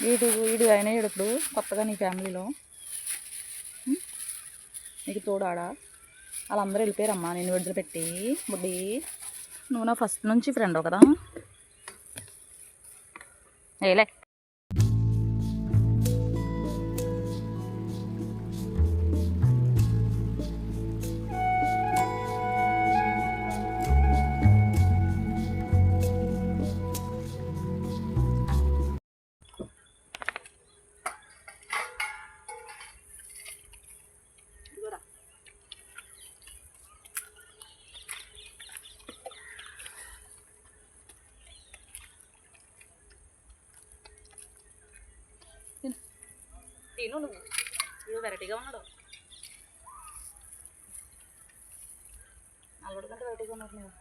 వీడు అయినాడు ఇప్పుడు కొత్తగా నీ ఫ్యామిలీలో నీకు తోడాడా వాళ్ళందరూ వెళ్ళిపోయారమ్మా నేను విడుదలపెట్టి బుడ్డి నువ్వు నా ఫస్ట్ నుంచి ఫ్రెండ్ కదా ఏలే తిను నువ్వు వీడు వెరైటీగా ఉన్నాడు అల్లుడు కంటే వెరైటీగా ఉన్నాడు నువ్వు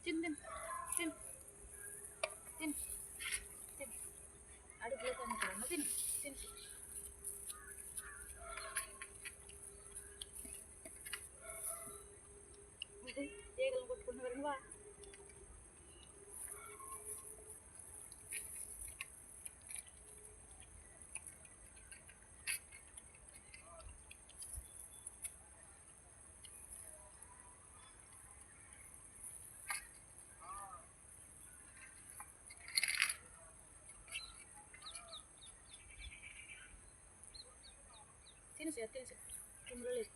తిన్ తిన్ తిన్ తిన్ తిన్ అడుగులో తిన్న తిన్ తిన్ ఏగలను కొట్టుకుంటున్నారు నువ్వా తెలుసు కిందలో లేదు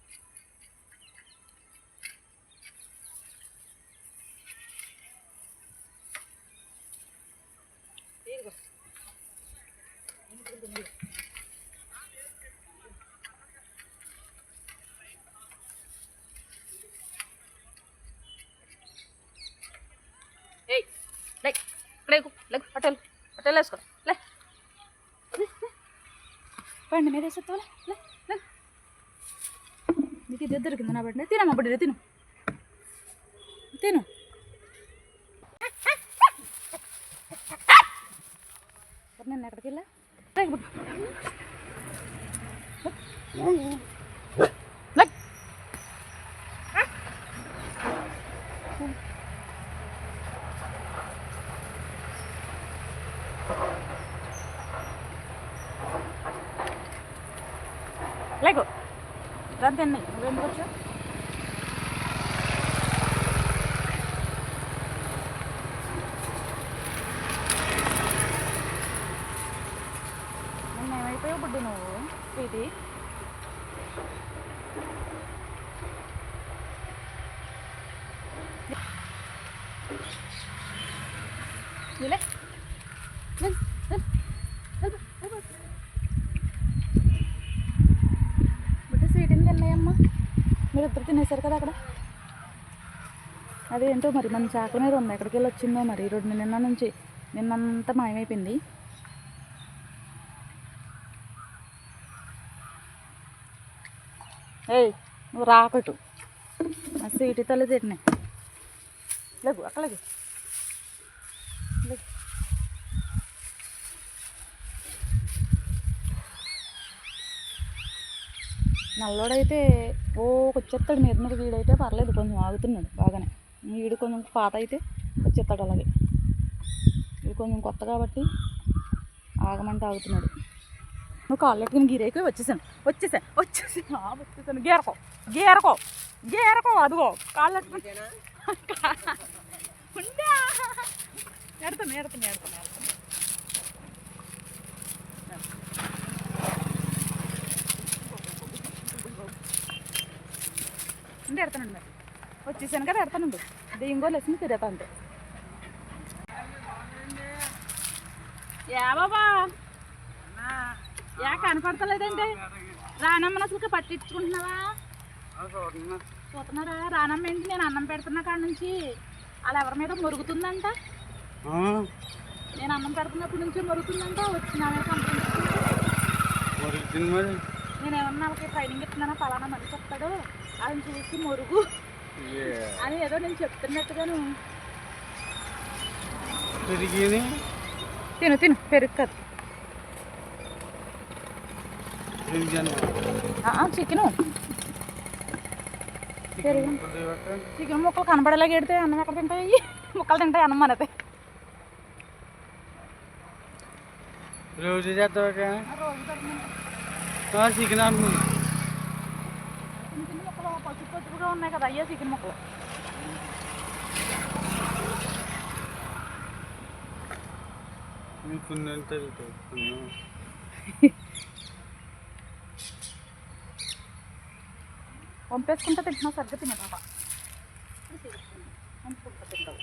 పట్టెలు వేసుకో లే పండి మీద వేసేస్తావా లే నీకు ఇది దొరికింది నా బట్టి తినమ్మా బడి తిను తిను నేను ఎక్కడికి వెళ్ళా లేకు రంత ఎన్ని నువ్వెందుకు వచ్చావు నిన్న ఏమైపోయావు బుడ్డి నువ్వు ఇది ఇలా మీరు ఇద్దరు తినేసారు కదా అక్కడ అదేంటో మరి మన చాకల మీద ఉంది ఎక్కడికి వెళ్ళి వచ్చిందో మరి నిన్న నుంచి నిన్నంతా మాయమైపోయింది ఏయ్ నువ్వు రాకటు ఆ సీటి తల్లి తిట్టినాయి లేకు అక్కడికి నల్లోడైతే ఓ వచ్చేస్తాడు మీద వీడైతే పర్లేదు కొంచెం ఆగుతున్నాడు బాగానే వీడు కొంచెం పాత అయితే వచ్చేస్తాడు అలాగే వీడు కొంచెం కొత్త కాబట్టి ఆగమంటే ఆగుతున్నాడు నువ్వు కాళ్ళు ఎట్టుకుని గిరేకి వచ్చేసాను గేరకో ఏరకో అదిగో కాళ్ళు ఉండే ఎడతాను ఎడతాను ఎడతాను ఎడతాను ఉండి ఎడతానండి మరి వచ్చేసాను కదా ఎడతానండి దెయ్యం గోలు వేసుకుని తిరుగుతా అంతే ఏ బాబా యా కనపడతలేదండి రానమ్మని అసలు పట్టించుకుంటున్నావా చూస్తున్నారా రానమ్మ ఏంటి నేను అన్నం పెడుతున్నా కాడ నుంచి అలా ఎవరి మీద మురుగుతుందంట నేను అన్నం పెడుతున్నప్పటి నుంచి మురుగుతుందంట వచ్చిన నేను ఏమన్నా వాళ్ళకి ట్రైనింగ్ ఇస్తున్నానా పలానా మనిషి చెప్తాడు ఆయన చూసి మురుగు అని ఏదో నేను చెప్తున్నట్టుగాను తిను తిను పెరుగు కదా చికెను పెరుగు చికెన్ ముక్కలు కనబడేలాగా ఎడితే అన్నం ఎక్కడ తింటాయి ముక్కలు తింటాయి అన్నం మనతే రోజు చేస్తావా చికెన్ చికెన్ ముక్కలు పసుపు పసుపుగా ఉన్నాయి కదా అయ్యే చికెన్ ముక్కలు పంపేసుకుంటే తింటున్నావు సరిగ్గా తినే పాప పంపుకుంటా తింటావు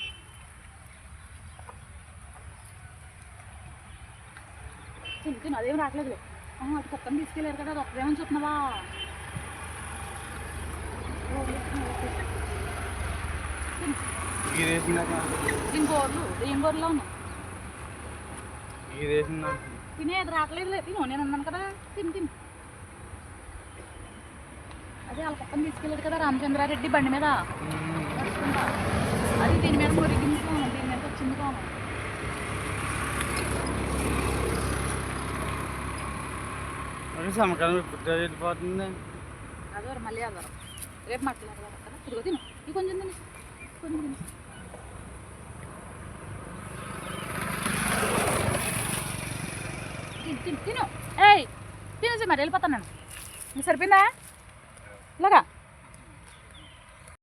తిని తిను అదేం రావట్లేదులే అది కుక్కని తీసుకెళ్ళారు కదా అది ఒక్కదేమని చూస్తున్నావా దేం గోర్లో ఉన్నా తినేది రావట్లేదులే తిను నేను అన్నాను కదా తిని తిని అదే వాళ్ళ పక్కన తీసుకెళ్ళాడు కదా రామచంద్రారెడ్డి బండి మీద అది దీని మీద మురిగింది కోమం దీని మీద వచ్చింది కోమం సమకాలం ఇప్పుడు వెళ్ళిపోతుంది అదే మళ్ళీ ఆధారం రేపు మాట్లాడదాం కదా తిరుగు తిను ఇది కొంచెం తిని కొంచెం తిని తిను తిను ఏయ్ తినేసి మరి వెళ్ళిపోతాను నేను సరిపోయిందా ఇలాగా